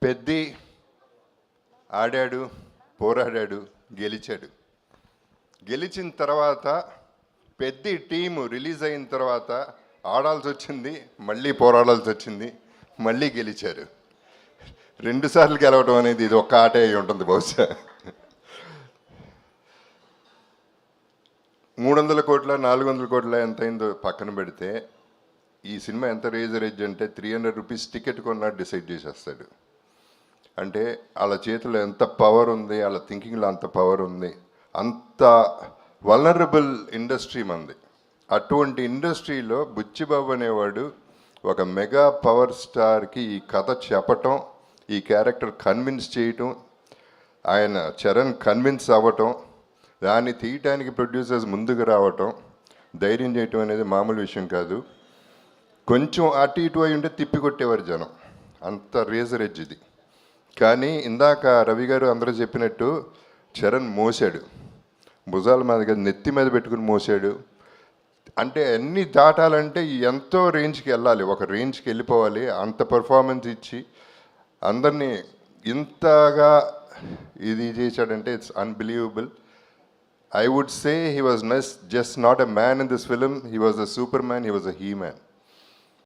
పెద్ది ఆడాడు, పోరాడాడు, గెలిచాడు. గెలిచిన తర్వాత పెద్ది టీము రిలీజ్ అయిన తర్వాత ఆడాల్సి వచ్చింది, మళ్ళీ పోరాడాల్సి వచ్చింది, మళ్ళీ గెలిచారు. 2 సార్లు గెలవడం అనేది ఇది ఒక్క ఆటే అయి ఉంటుంది బహుశా. 300 కోట్ల 400 కోట్ల ఎంత అయిందో పక్కన పెడితే ఈ సినిమా ఎంత రేజ్ అంటే 300 రూపీస్ టికెట్ కొన్నా డిసైడ్ చేసేస్తాడు. అంటే వాళ్ళ చేతిలో ఎంత పవర్ ఉంది, వాళ్ళ థింకింగ్లో అంత పవర్ ఉంది. అంత వల్నరబుల్ ఇండస్ట్రీ మంది. అటువంటి ఇండస్ట్రీలో బుచ్చిబాబు అనేవాడు ఒక మెగా పవర్ స్టార్కి ఈ కథ చెప్పటం, ఈ క్యారెక్టర్ కన్విన్స్ చేయటం, ఆయన చరణ్ కన్విన్స్ అవ్వటం, దాన్ని తీయటానికి ప్రొడ్యూసర్స్ ముందుకు రావటం, ధైర్యం చేయటం అనేది మామూలు విషయం కాదు. కొంచెం అటు ఇటు అయి ఉంటే తిప్పి కొట్టేవారు జనం. అంత రేజర్ ఎడ్జ్ ఇది. కానీ ఇందాక రవి గారు అందరూ చెప్పినట్టు చరణ్ మోసాడు, భుజాల మీద నెత్తి మీద పెట్టుకుని మోసాడు. అంటే అన్నీ దాటాలంటే ఎంతో రేంజ్కి వెళ్ళాలి, ఒక రేంజ్కి వెళ్ళిపోవాలి. అంత పర్ఫార్మెన్స్ ఇచ్చి అందరినీ ఇంతగా ఇది చేశాడంటే it's unbelievable. I would say he was just not a man in this film, he was a superman, he was a he-man.